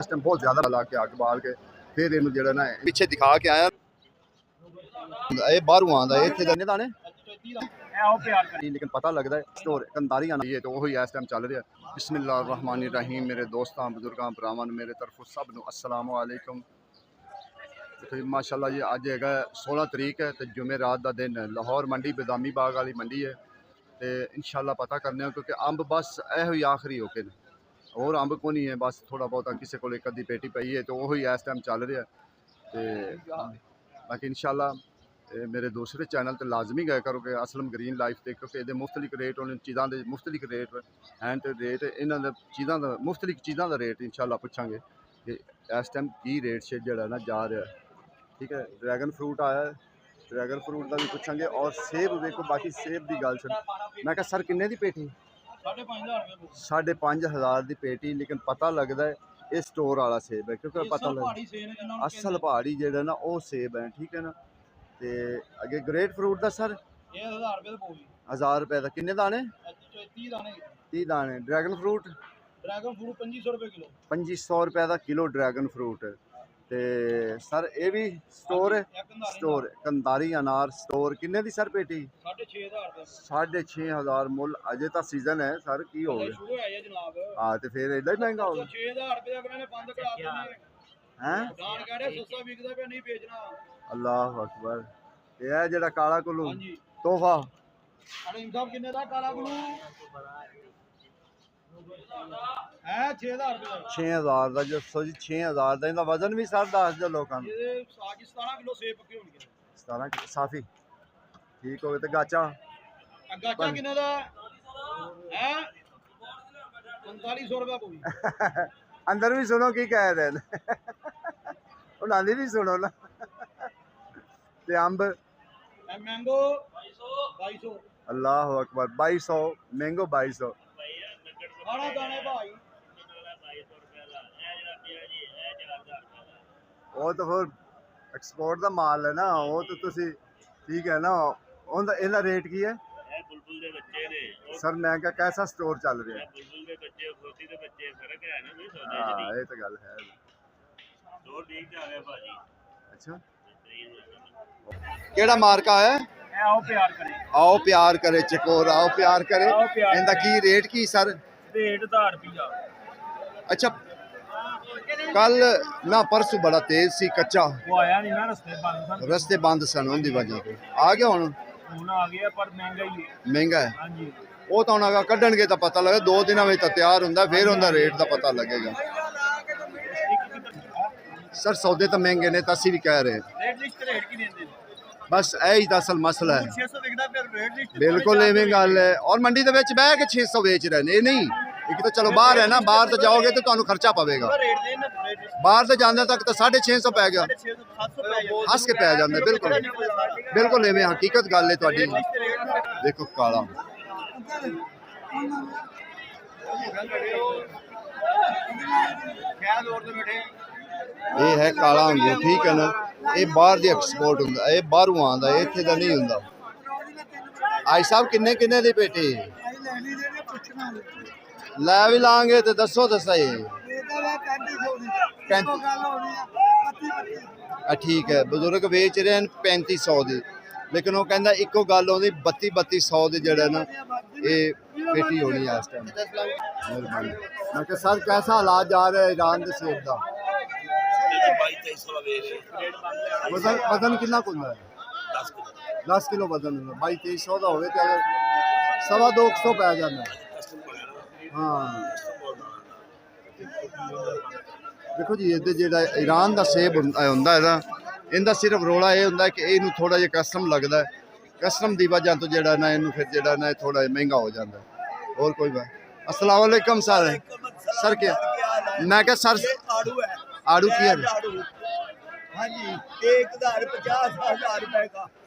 इस टाइम बहुत ज़्यादा ला के अग बाल के फिर इनू जो ना पिछे दिखा के आया ये बाहरों आंदा इत्थे दने दाने लेकिन पता लगता है स्टोर कंदारी आना ये तो वही इस टाइम चल रहा है। बिस्मिल्लाहिर्रहमानिर्रहीम मेरे दोस्तों बुजुर्गों भरावां मेरे तरफों सब नूं अस्सलाम वालेकुम। तो माशाल्लाह जी अज है 16 तरीक है तो जुमेरात का दिन लाहौर मंडी बदामी बाग वाली मंडी है तो इंशाल्लाह पता करने क्योंकि अंब बस यह ही आखिरी होके ने और अंब को नहीं है बस थोड़ा बहुत किसी को एक अद्धी पेटी पई है तो वही इस टाइम चल रहा है। तो बाकी इंशाल्लाह मेरे दूसरे चैनल तो लाजमी गए करोगे असलम ग्रीन लाइफ से क्योंकि ये मुख्तलिफ रेट होने चीज़ों के मुख्तलिफ रेट हैं तो रेट इन्होंने चीज़ों का मुख्तलिफ चीज़ों का रेट इंशाल्लाह पूछांगे कि इस टाइम की रेट से जो ना जा रहा है। ठीक है ड्रैगन फ्रूट आया है ड्रैगन फ्रूट का भी पूछांगे और सेब देखो बाकी सेब की गल सुन मैं क्या सर किन्ने की पेटी 5,500 की पेटी लेकिन पता लगता है ये स्टोर वाला सेब है क्योंकि पता लग असल पहाड़ी जो ना वो सेब है। ठीक है ना तो अगे ग्रेट फ्रूट का सर 1000 रुपये का किन्ने दाने 30 दाने ड्रैगन फ्रूट 2500 रुपये का किलो ड्रैगन फ्रूट ते सर ये भी स्टोर कंदारी अनार स्टोर किन्ने दी सर पेटी 6,500 मुल अजे तो सीजन है सर की हो गया हाँ तो फिर एडा ही महंगा हो गया अल्लाह अकबर ये जड़ा काला कुल्लू तोहफा 6,000 का जो सो जी 6,000 का इनका वजन भी सर दस जो लोगों 17 साफी ठीक हो गए तो गाचा अंदर भी सुनो की कह रहे हैं उन्होंने भी सुनो ना ते अंब मैंगो 2200 अल्लाह अकबर 2200 मैंगो 2200 वो तो फिर एक्सपोर्ट का माल है ना वो तो तुसी ठीक है ना उनका इनका रेट की है सर मैं क्या कैसा स्टोर चल रहा है हाँ ये तो गल है अच्छा केड़ा मार्का है आओ प्यार करे चकोर आओ प्यार करे इनका की रेट की सर रेट 1000 रुपया अच्छा कल ना परसों बड़ा तेज सी कच्चा वो आया नहीं ना रस्ते बंद सन उनकी वजह से आ गया हुन आ गया पर महंगा ही है महंगा है हां जी वो तो हुन कढ़णगे तो पता लगे 2 दिनों में तो तैयार हुंदा फिर उनका रेट का पता लगेगा। सर सौदे तो महंगे ने तो असी भी कह रहे हैं बस यही तो असल मसला है बिल्कुल इवें गल है और मंडी के विच बह के 600 बेच रहे हैं नहीं एक तो चलो बाहर है ना बाहर तो जाओगे तो तुहानू खर्चा पवेगा बाहर तो जाने तक तो 650 पै गया हस के पै जाते बिल्कुल बिल्कुल इवें हकीकत गल है तुहाडी देखो काला ये है काला अंगूर ठीक है ना ये बाहर दी एक्सपोर्ट हुंदा ये बाहरों आंदा इत्थे दा नहीं हुंदा। आई साहब किन्ने किन्ने दी पेटी लै भी लांगे तो दसो तो सही ठीक है बुजुर्ग बेच रहे हैं 3500 की लेकिन वो कहता इको गल आती 3200 की जड़ा ना ये पेटी होनी है इस टाइम। मेहरबानी मैं क्या सर कैसा हालात जा रहा है ईरान के सेब का वजन कितना कुल है 10 किलो वजन 2200 का हो तो 225 पै जाना हाँ देखो जी ये जो ईरान का सेब होंदा है ना इनका सिर्फ रोला ये होंदा है कि इनू थोड़ा जिहा कस्टम लगता है कस्टम की वजह तो जो ना इनू फिर जो ना थोड़ा महंगा हो जाता है और कोई बात। अस्सलाम वालेकुम सर क्या मैं क्या सर आड़ू की है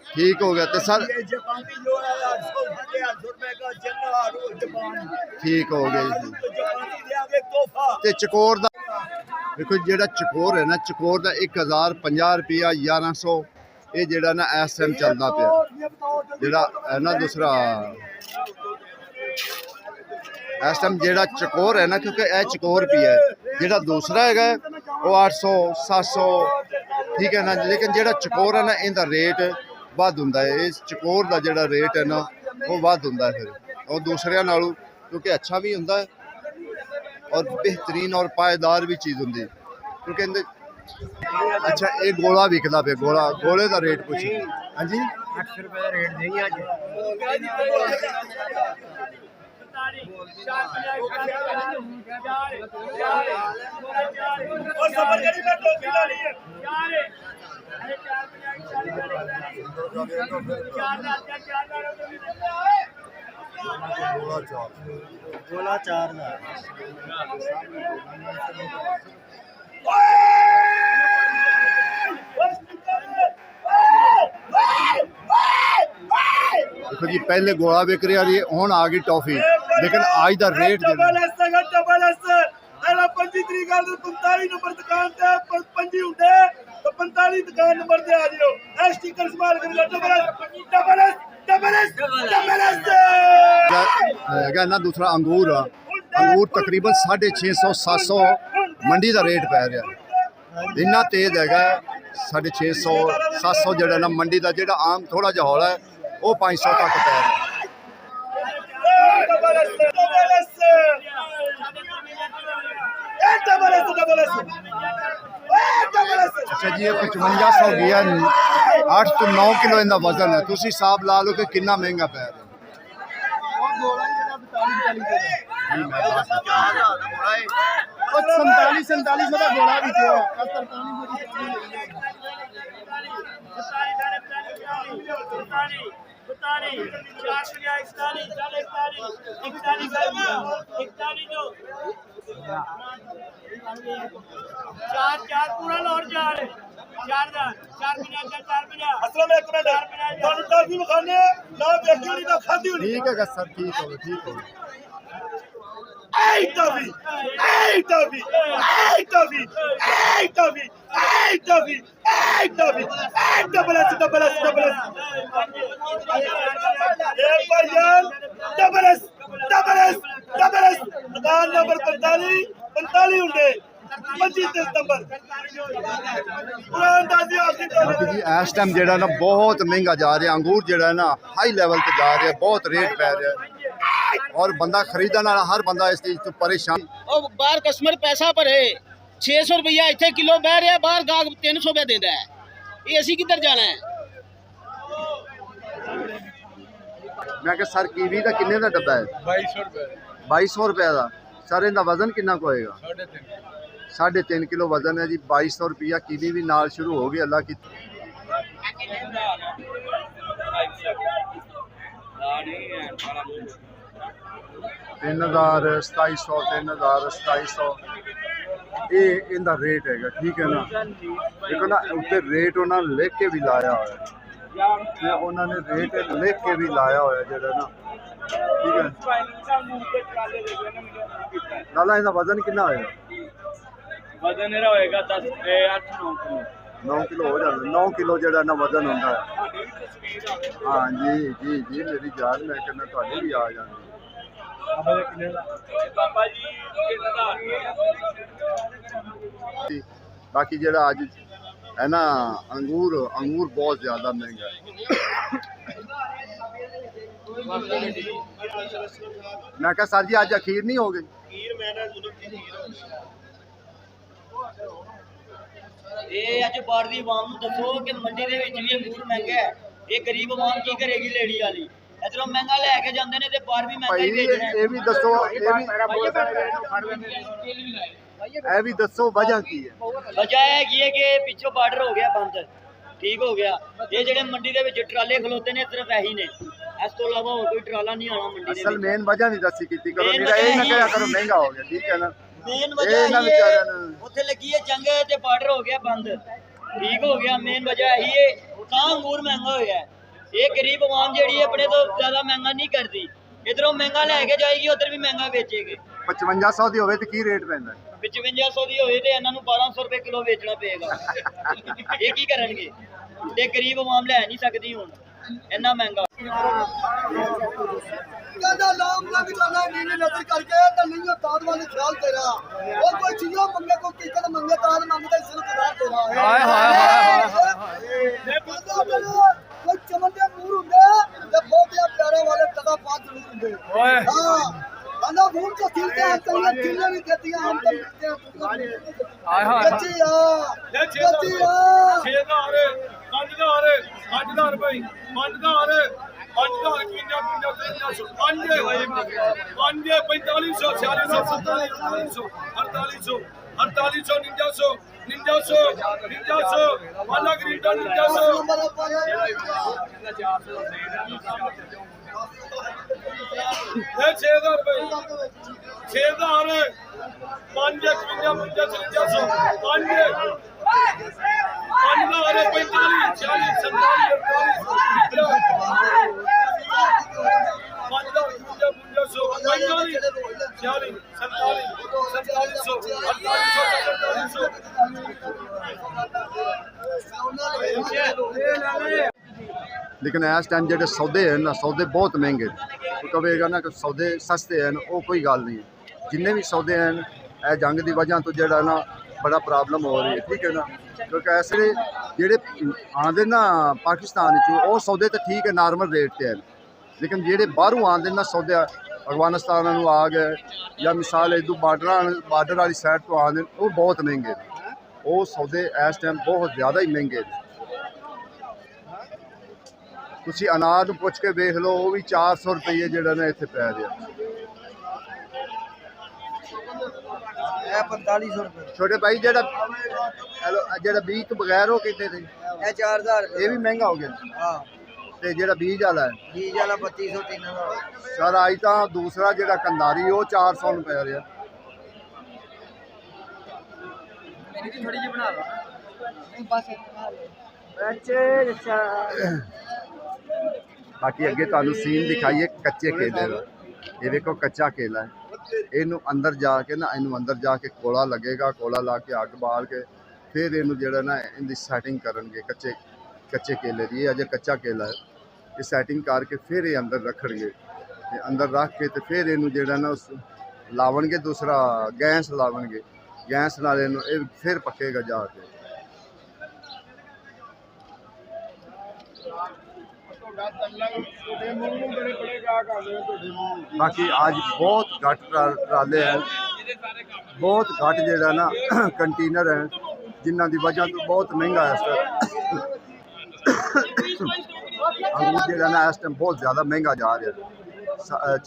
ठीक हो गया तो सर ठीक हो गया ते चकोर दा देखो जेड़ा चकोर है ना चकोर दा 1050 रुपया 1100 ये जेड़ा ना इस टाइम चलता पाया जेड़ा है ना दूसरा इस टाइम जेड़ा चकोर है ना क्योंकि यह चकोर भी है ਜਿਹੜਾ ਦੂਸਰਾ ਹੈਗਾ ਉਹ 800 700 ਠੀਕ ਹੈ ਨਾ। ਲੇਕਿਨ ਜਿਹੜਾ ਚਕੋਰ ਹੈ ਨਾ ਇਹਦਾ ਰੇਟ ਵੱਧ ਹੁੰਦਾ ਹੈ। ਇਸ ਚਕੋਰ ਦਾ ਜਿਹੜਾ ਰੇਟ ਹੈ ਨਾ ਉਹ ਵੱਧ ਹੁੰਦਾ ਹੈ ਫਿਰ ਉਹ ਦੂਸਰਿਆਂ ਨਾਲੋਂ, ਕਿਉਂਕਿ ਅੱਛਾ ਵੀ ਹੁੰਦਾ ਹੈ ਔਰ बेहतरीन और पायदार भी चीज़ होंगी क्योंकि इहदे अच्छा ये गोला विकदा पे गोले का रेट कुछ हाँ जी 800 रुपए का रेट देंगे आज गोला 4 देखो जी पहले गोला विक रहा जी हुण आ गई टॉफी लेकिन आज का रेट डबल एस 25 तरीक ਨੂੰ 45 ਨੰਬਰ ਦੁਕਾਨ ਤੇ 25 ਹੁੰਦੇ ਤਾਂ 45 ਦੁਕਾਨ ਨੰਬਰ ਤੇ ਆ ਜਿਓ ਇਹ ਸਟicker ਸਮਾਲ ਕਰ ਲਓ ਡਬਲ एस ਹੈਗਾ ਨਾ। ਦੂਸਰਾ ਅੰਗੂਰ ਆ, ਅੰਗੂਰ ਤਕਰੀਬਨ 650 700 ਮੰਡੀ ਦਾ ਰੇਟ ਪੈ ਰਿਹਾ ਇੰਨਾ ਤੇਜ਼ ਹੈਗਾ 650 700 ਜਿਹੜਾ ਨਾ ਮੰਡੀ ਦਾ ਜਿਹੜਾ ਆਮ ਥੋੜਾ ਜਿਹਾ ਹੌਲਾ ਹੈ ਉਹ 500 ਤੱਕ ਪੈ ਰਿਹਾ। अच्छा जी ये 5500 गया 8 तो 9 किलो इनका वजन है तुसी हिसाब ला लो कि कितना महंगा पै रहा चार पूरा लौट जा रहे चार असलम एक मिनट ਤੁਹਾਨੂੰ ਟਾਫੀ ਵਿਖਾਣੇ ਨਾ ਵੇਖੀ ਹੋਣੀ ਨਾ ਖਾਧੀ ਹੋਣੀ ठीक है सर ठीक हो Hey, Duffy! Hey, Duffy! Hey, Duffy! Hey, Duffy! Hey, Duffy! Hey, Duffy! Hey, double S! Hey, Bayan! Double S! दुकान नंबर 45 ਹੁੰਦੇ 25 सितंबर पुरान दादी आपकी बाकी जी इस टाइम ਜਿਹੜਾ ਨਾ ਬਹੁਤ ਮਹਿੰਗਾ ਜਾ ਰਿਹਾ ਅੰਗੂਰ ਜਿਹੜਾ ਨਾ ਹਾਈ ਲੈਵਲ ਤੇ ਜਾ ਰਿਹਾ ਬਹੁਤ ਰੇਟ ਪੈ ਰਿਹਾ और बंदा खरीदने वाला हर बंदा इस चीज तो परेशान ਉਹ ਬਾਹਰ ਕਸਟਮਰ ਪੈਸਾ ਭਰੇ 600 ਰੁਪਇਆ ਇੱਥੇ ਕਿਲੋ ਬਹਿ ਰਿਹਾ ਬਾਹਰ ਗਾਹਕ 300 ਰੁਪਏ ਦਿੰਦਾ ਹੈ ਇਹ ਅਸੀਂ ਕਿੱਧਰ ਜਾਣਾ ਹੈ। मैं कि सर कीवी का किन्ने का डब्बा है 2200 रुपए 2200 रुपए का सर इनका वजन कितना को होएगा 3.5 किलो वजन है जी 2200 रुपया कीवी भी नाल शुरू हो गई अल्लाह की 3000 2700 2700 ये इनका रेट है ठीक है ना देखो ना उत्ते रेट उन्होंने लिख के भी लाया हुआ है उन्होंने रेट लिख के भी लाया हुआ है जरा ना ठीक है नाला इनका वजन कितना होएगा वजन मेरा होएगा 10 8 9 किलो हो जाता 9 किलो जरा ना वजन होता है हाँ जी मेरी जान मैं कहना थोड़े भी आ जाती बाकी जरा आज है ना अंगूर बहुत ज्यादा महंगा है मैं कहा सर जी आज अखीर नहीं हो गई ਇਹ ਅੱਜ ਬਾਹਰ ਦੀ ਆਵਾਮ ਨੂੰ ਦੱਸੋ ਕਿ ਮੰਡੀ ਦੇ ਵਿੱਚ ਵੀ ਅੰਗੂਰ ਮਹਿੰਗਾ ਹੈ ਇਹ ਗਰੀਬ ਆਵਾਮ ਕੀ ਕਰੇਗੀ ਲੇੜੀ ਵਾਲੀ ਇਧਰੋਂ ਮਹਿੰਗਾ ਲੈ ਕੇ ਜਾਂਦੇ ਨੇ ਤੇ ਬਾਹਰ ਵੀ ਮਹਿੰਗਾ ਹੀ ਵੇਚਣਾ ਇਹ ਵੀ ਦੱਸੋ ਇਹ ਵੀ ਦੱਸੋ ਵਜ੍ਹਾ ਕੀ ਹੈ ਵਜ੍ਹਾ ਹੈ ਕੀ ਹੈ ਕਿ ਪਿੱਛੋਂ ਬਾਰਡਰ ਹੋ ਗਿਆ ਬੰਦ ਠੀਕ ਹੋ ਗਿਆ ਇਹ ਜਿਹੜੇ ਮੰਡੀ ਦੇ ਵਿੱਚ ਟਰਾਲੇ ਖਲੋਤੇ ਨੇ ਸਿਰਫ ਇਹੀ ਨੇ ਇਸ ਤੋਂ ਇਲਾਵਾ ਹੋਰ ਕੋਈ ਟਰਾਲਾ ਨਹੀਂ ਆਣਾ ਮੰਡੀ ਦੇ ਅਸਲ ਮੇਨ ਵਜ੍ਹਾ ਨਹੀਂ ਦੱਸੀ ਕੀਤੀ ਕਰੋ ਮੇਰਾ ਇਹ ਨਾ ਕਿਹਾ ਕਰੋ ਮਹਿੰਗਾ ਹੋ ਗਿਆ ਠੀਕ ਹੈ ਨਾ ਮੇਨ ਵਜ੍ਹਾ ਇਹ ਉੱਥੇ ਲੱਗੀ ਹੈ ਜੰਗ ਤੇ ਬਾਰਡਰ ਹੋ ਗਿਆ ਬੰਦ ਠੀਕ ਹੋ ਗਿਆ ਮੇਨ ਵਜ੍ਹਾ ਇਹੀ ਹੈ ਤਾਂ ਅੰਗੂਰ ਮਹਿੰਗਾ ਹੋਇਆ ਇਹ ਗਰੀਬ ਆਵਾਮ ਜਿਹੜੀ ਆਪਣੇ ਤੋਂ ਜ਼ਿਆਦਾ ਮਹਿੰਗਾ ਨਹੀਂ ਕਰਦੀ ਇਧਰੋਂ ਮਹਿੰਗਾ ਲੈ ਕੇ ਜਾਏਗੀ ਉਧਰ ਵੀ ਮਹਿੰਗਾ ਵੇਚੇਗੀ 5500 ਦੀ ਹੋਵੇ ਤੇ ਕੀ ਰੇਟ ਪੈਂਦਾ 5500 ਦੀ ਹੋਵੇ ਤੇ ਇਹਨਾਂ ਨੂੰ 1200 ਰੁਪਏ ਕਿਲੋ ਵੇਚਣਾ ਪਏਗਾ ਇਹ ਕੀ ਕਰਨਗੇ ਤੇ ਗਰੀਬ ਆਵਾਮ ਲੈ ਨਹੀਂ ਸਕਦੀ ਹੁਣ ਇੰਨਾ ਮਹਿੰਗਾ कहता नाम लग जाना नीली नजर करके तो नहीं हो तार वाले ख्याल तेरा और कोई चीजों मंगे को टिकट मंगे तार मांगता सिर्फ खुदा तेरा हाय हाय कोई चमन दे मूर हुंदे ते बहुत ही प्यारे वाले कदा पात जरूर हुंदे हां आना भूल के दिल के अंतर जिन्ने भी देती हम तो मिलते हैं हाय हाय जच्ची आ 6000 5000 5000 भाई 5000 5000 लेकिन इस टाइम जो सौदे हैं ना सौदे बहुत महंगे तो कहेगा ना कि सौदे सस्ते हैं वो कोई गल नहीं है जिन्ने भी सौदे हैं यह जंग की वजह तो जो ना बड़ा प्रॉब्लम हो रही है ठीक है ना क्योंकि ऐसे जेडे आते ना पाकिस्तान वो सौदे तो ठीक है नॉर्मल रेट से हैं लेकिन जेडे बाहरों आते ना सौदे अफगानिस्तान आ गए या मिसाल इधर बार्डर वाली साइड तो आते वो बहुत महंगे वो सौदे इस टाइम बहुत ज़्यादा ही महंगे तुसी अनाज पुछ के देख लो वो भी 400 रुपये जो ना इतने पै रहा 4500 रुपए छोटे भाई जो बीज तो बगैर हो कितने थे 4000 ये भी महंगा हो गया हां ते जो बीज वाला है बीज वाला 2500 3000 सर आज तो दूसरा जो कंधारी वो 400 में पै रहा थोड़ी जी बना लो बस बाकी अगे तुहानू सीन दिखाइए कच्चे केले का ये देखो कच्चा केला है इनू अंदर जाके ना इनू अंदर जाके कोला लगेगा कोला ला के अग बाल के फिर इनू जो ना इनकी सैटिंग करेंगे कच्चे केले की अजे कच्चा केला है ये सैटिंग करके फिर ये अंदर रखणगे अंदर रख के तो फिर इनू जो ना लावणगे दूसरा गैस लावणगे गैस नाल इनू फिर पकेगा जाके बाकी आज बहुत घट ट्राले हैं बहुत घट जो ना कंटेनर हैं जिन्हों की वजह तो बहुत महंगा है अंगूर जो ना इस टाइम बहुत ज़्यादा महंगा जा रहा है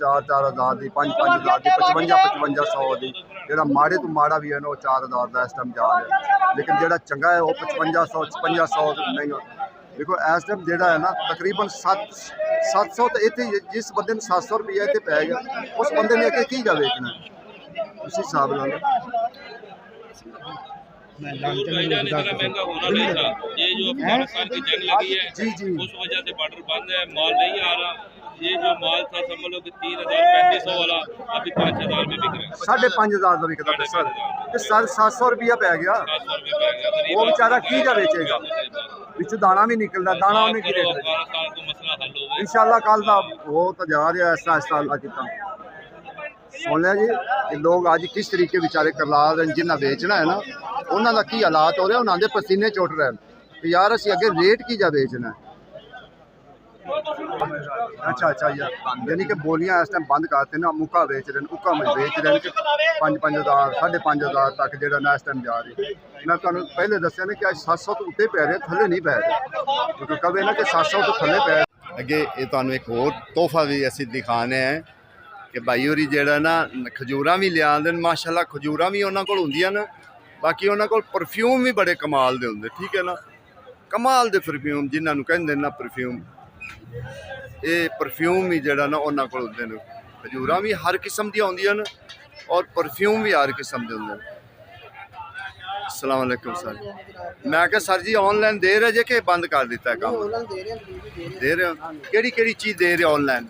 4-4 हज़ार की 5-5 हज़ार की 55-5500 की जो माड़े तो माड़ा भी है ना वो 4000 का इस टाइम जा रहा है लेकिन जो चंगा है वो 5500 महंगा देखो इस टाइम जोड़ा है ना तकरीबन 700 तो इतने जिस बंदे 700 रुपया इतने पै गया उस बंदे ने की जा बेचना उस हिसाब ला महंगा होना नहीं था ये जो अफगानिस्तान की जंग लगी है जी जी उस वजह से बॉर्डर बंद है माल नहीं आ रहा ये जो माल था समझ लो कि 3000-3500 वाला अभी 5000 में बिक रहा है 5500 का बिकता है सर 700 रुपया पै गया 700 रुपये पै गया वो बेचारा की जा बेचेगा पिछू दाना भी निकलता दाना उन्हें की रेट अफगानिस्तान को मसला हल हो गया इंशाल्लाह कल का वो तो जा रहा है ऐसा अल्लाह कितना सुन लिया जी कि लोग आज किस तरीके बेचारे करला रहे हैं जिन्हें बेचना है ना उन्होंने की हालात हो रहे हैं उन्होंने पसीने चुट रहे हैं तो यार असी अगे रेट की जा बेचना है अच्छा यार यानी कि बोलियां इस टाइम बंद करते ना मुक्का बेच रहे हैं उक्का में बेच रहे हैं कि 5-5 हज़ार 5.5 हज़ार तक जो ना इस टाइम जा रही मैं तुहानू पहले दसिया ना कि 700 तो उत्ते पै रहे थले नहीं पै रहे क्योंकि कहे ना कि 700 तो थले पै अगे ये तुहानू एक होर तोहफा भी असी दिखाने हैं कि भाई होरी जो ना खजूरां भी लिया माशाल्लाह खजूरां भी उन्होंने कोल हुंदियां न बाकी उन्होंने कोल परफ्यूम भी बड़े कमाल दे हुंदे ठीक है ना कमाल दे परफ्यूम जिन्होंने कहते ना परफ्यूम ये परफ्यूम भी जोड़ा ना उन्होंने कोल हुंदे ने खजूरां भी हर किस्म दी आउंदियां न और परफ्यूम भी हर किस्म दे हुंदे ने अस्सलाम वालेकुम सर मैं क्या सर जी ऑनलाइन दे रहे जे कि बंद कर दिता है काम दे रहे हो केड़ी चीज़ दे रहे हो ऑनलाइन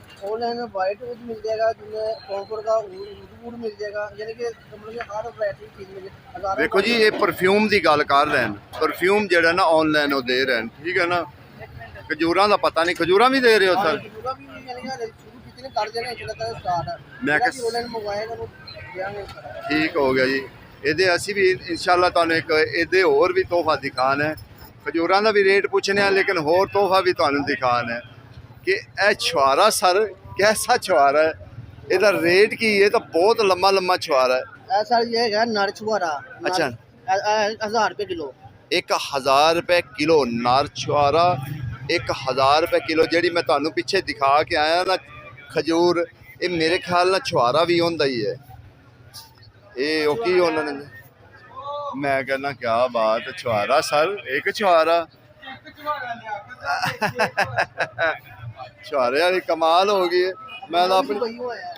वाइट वुड मिल जाएगा जिसमें कॉपर का वुड मिल जाएगा यानी कि हर वैरायटी चीज मिल जाएगी देखो जी ये परफ्यूम की गल कर रहे हैं परफ्यूम जो ना ऑनलाइन वो दे रहे हैं ठीक है ना खजूरां का पता नहीं खजूरां भी दे रहे हो सर ਨੇ ਕਰ ਦੇਣਾ ਜਿਹੜਾ ਤਾਂ ਸਟਾਰਟ ਮੈਂ ਜਿਹੜਾ ਕਿਹਾ- ਵੀ ਉਹਨਾਂ ਮੰਗਵਾਏਗਾ ਉਹਨੂੰ ਦਿਆਂਗੇ। ਠੀਕ ਹੋ ਗਿਆ ਜੀ। ਇਹਦੇ ਅਸੀਂ ਵੀ ਇਨਸ਼ਾਅੱਲਾ ਤੁਹਾਨੂੰ ਇੱਕ ਇਹਦੇ ਹੋਰ ਵੀ ਤੋਹਫਾ ਦਿਖਾਉਣਾ ਹੈ। ਖਜੂਰਾਂ ਦਾ ਵੀ ਰੇਟ ਪੁੱਛਣੇ ਆ, ਲੇਕਿਨ ਹੋਰ ਤੋਹਫਾ ਵੀ ਤੁਹਾਨੂੰ ਦਿਖਾਉਣਾ ਹੈ ਕਿ ਇਹ ਛੁਹਾਰਾ ਸਰ कैसा छुहारा है, ਇਹਦਾ ਰੇਟ ਕੀ ਹੈ? ਤਾਂ ਬਹੁਤ ਲੰਮਾ ਲੰਮਾ ਛੁਹਾਰਾ ਹੈ। ऐसा ये है नर छुआरा। अच्छा। 1000 रुपए किलो। 1000 रुपए किलो नर छुहारा, 1000 रुपए किलो। ਜਿਹੜੀ ਮੈਂ ਤੁਹਾਨੂੰ ਪਿੱਛੇ ਦਿਖਾ ਕੇ ਆਇਆ ਨਾ ਖਜੂਰ, ਇਹ ਮੇਰੇ ਖਿਆਲ ਨਾਲ ਛੁਹਾਰਾ ਵੀ ਹੁੰਦਾ ਹੀ ਹੈ। ਇਹ ਉਹ ਕੀ ਉਹਨਾਂ ਨੇ, ਮੈਂ ਕਹਿੰਦਾ ਕੀ ਬਾਤ ਹੈ। ਛੁਹਾਰਾ ਸਰ, ਇੱਕ ਛੁਹਾਰਾ ਛੁਹਾਰੇ ਵਾਲੀ ਕਮਾਲ ਹੋ ਗਈ ਹੈ। ਮੈਂ ਤਾਂ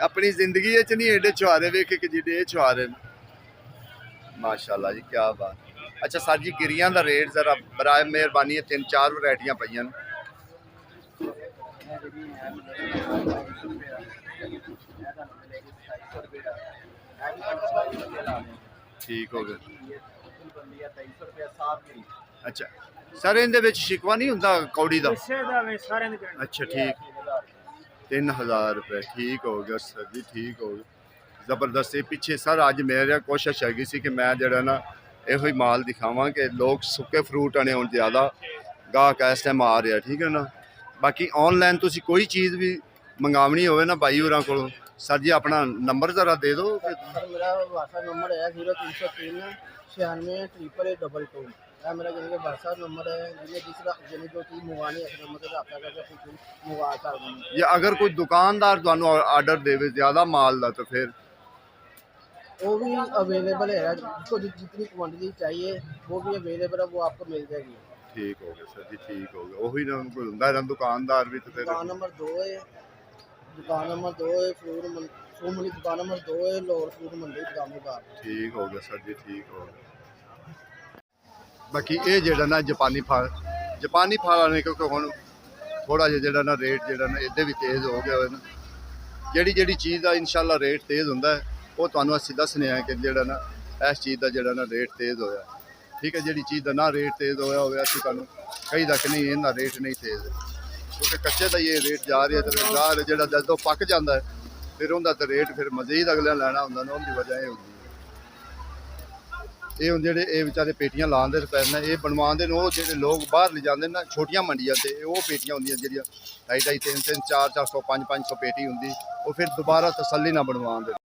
ਆਪਣੀ ਜ਼ਿੰਦਗੀ ਵਿੱਚ ਨਹੀਂ ਐਡੇ ਛੁਹਾਰੇ ਵੇਖੇ ਕਿ ਜਿਹੜੇ ਇਹ ਛੁਹਾਰੇ ਨੇ। ਮਾਸ਼ਾਅੱਲਾ ਜੀ, ਕੀ ਬਾਤ। ਅੱਛਾ ਸਰ ਜੀ, ਗਿਰੀਆਂ ਦਾ ਰੇਟ ਜ਼ਰਾ ਬਰਾਏ ਮਿਹਰਬਾਨੀ ਹੈ, 3-4 ਵੈਰਾਈਟੀਆਂ ਪਈਆਂ ਨੇ। ਠੀਕ ਹੋ ਗਿਆ। ਅੱਛਾ ਸਰ, ਇਹਦੇ ਵਿੱਚ ਸ਼ਿਕਵਾ ਨਹੀਂ ਹੁੰਦਾ ਕੌੜੀ ਦਾ? ਅੱਛਾ ਠੀਕ, 3000 रुपए। ठीक हो गया सर जी, ठीक हो गया। ਜ਼ਬਰਦਸਤ। ਇਹ ਪਿੱਛੇ ਸਰ ਅੱਜ ਮੇਰੀ ਕੋਸ਼ਿਸ਼ ਹੈਗੀ ਸੀ ਕਿ ਮੈਂ ਜਿਹੜਾ ਨਾ ਇਹੋ ਹੀ ਮਾਲ ਦਿਖਾਵਾਂ ਕਿ ਲੋਕ ਸੁੱਕੇ ਫਰੂਟ ਆਣੇ ਹੁਣ ਜ਼ਿਆਦਾ ਗਾਹਕ ਇਸ ਟਾਈਮ ਆ ਰਿਹਾ, ਠੀਕ ਹੈ ਨਾ। ਬਾਕੀ ਆਨਲਾਈਨ ਤੁਸੀਂ ਕੋਈ ਚੀਜ਼ ਵੀ ਮੰਗਾਵਣੀ ਹੋਵੇ ਨਾ ਭਾਈ ਹੋਰਾਂ ਕੋਲੋਂ, ਸਰ ਜੀ ਆਪਣਾ ਨੰਬਰ ਜ਼ਰਾ ਦੇ ਦਿਓ। सर मेरा व्हाट्सएप नंबर है 0303 96 88822। ਇਹ ਮੇਰਾ ਜਿਹਨੇ ਕਿ WhatsApp ਨੰਬਰ ਹੈ, ਜਿਹਨੇ ਜਿਸ ਜਿਹਨੇ ਜੋ ਚੀਜ਼ ਮੰਗਵਾਉਣੀ ਹੈ ਇਸ ਨੰਬਰ ਤੇ ਰਾਬਤਾ ਕਰਕੇ ਆਪਣੀ ਚੀਜ਼ ਮੰਗਵਾ ਸਕਦੇ हैं। ਜਾਂ ਅਗਰ ਕੋਈ ਦੁਕਾਨਦਾਰ ਤੁਹਾਨੂੰ ਆਰਡਰ ਦੇਵੇ ਜ਼ਿਆਦਾ ਮਾਲ ਦਾ, तो फिर वो भी अवेलेबल है, जिसको जितनी क्वांटिटी चाहिए वो भी अवेलेबल है, वो आपको मिल जाएगी। ठीक हो गया सर जी, ठीक हो गया। ਉਹੀ ਨਾ ਕੋਈ ਹੁੰਦਾ ਨਾ ਦੁਕਾਨਦਾਰ ਵੀ, तो फिर दुकान नंबर 2 है, दुकान नंबर 2 है फ्रूट मंडी, दुकान नंबर 2 है लाहौर फ्रूट मंडी इस्लामाबाद। ठीक हो गया सर जी, ठीक हो गया। बाकी ਇਹ ਜਿਹੜਾ ਨਾ ਜਾਪਾਨੀ ਫਲ ਨੇ, ਕਿਉਂਕਿ ਹੁਣ ਥੋੜਾ ਜਿਹਾ ਜਿਹੜਾ ਨਾ ਰੇਟ ਜਿਹੜਾ ਨਾ ਇਹਦੇ ਵੀ ਤੇਜ਼ ਹੋ ਗਿਆ ਹੋਇਆ ਨਾ। ਜਿਹੜੀ ਚੀਜ਼ ਦਾ ਇਨਸ਼ਾਅੱਲਾ ਰੇਟ ਤੇਜ਼ ਹੁੰਦਾ ਹੈ, ਉਹ ਤੁਹਾਨੂੰ ਅਸੀਂ ਦੱਸਨੇ ਆ ਕਿ ਜਿਹੜਾ ਨਾ ਇਸ ਚੀਜ਼ ਦਾ ਜਿਹੜਾ ਨਾ ਰੇਟ ਤੇਜ਼ ਹੋਇਆ, ਠੀਕ ਹੈ। ਜਿਹੜੀ ਚੀਜ਼ ਦਾ ਨਾ ਰੇਟ ਤੇਜ਼ ਹੋਇਆ ਹੋਵੇ, ਅਸੀਂ ਤੁਹਾਨੂੰ ਕਹੀਦਾ ਕਿ ਨਹੀਂ ਇਹਦਾ ਰੇਟ ਨਹੀਂ ਤੇਜ਼, ਕਿਉਂਕਿ ਕੱਚੇ ਦਾ ਇਹ ਰੇਟ ਜਾ ਰਿਹਾ, ਤੇ ਗਾਹ ਜਿਹੜਾ ਜਦੋਂ ਪੱਕ ਜਾਂਦਾ ਹੈ ਫਿਰ ਉਹਦਾ ਤਾਂ ਰੇਟ ਫਿਰ ਮਜ਼ੀਦ ਅਗਲਿਆਂ ਲੈਣਾ ਹੁੰਦਾ ਨਾ, ਉਹਦੀ ਵਜ੍ਹਾ ਇਹ ਹੁੰਦੀ ਹੈ। ਇਹ ਹੁਣ ਜਿਹੜੇ ਇਹ ਵਿਚਾਰੇ ਪੇਟੀਆਂ ਲਾਉਂਦੇ ਪੈਸੇ ਇਹ ਬਣਵਾਉਂਦੇ ਨੇ, ਉਹ ਜਿਹੜੇ ਲੋਕ ਬਾਹਰ ਲਿਜਾਂਦੇ ਨਾ ਛੋਟੀਆਂ ਮੰਡੀਆਂ ਤੇ, ਉਹ ਪੇਟੀਆਂ ਹੁੰਦੀਆਂ ਜਿਹੜੀਆਂ 2.5 300 400 500 ਪੇਟੀ ਹੁੰਦੀ, ਉਹ ਫਿਰ ਦੁਬਾਰਾ ਤਸੱਲੀ ਨਾਲ ਬਣਵਾਉਂਦੇ।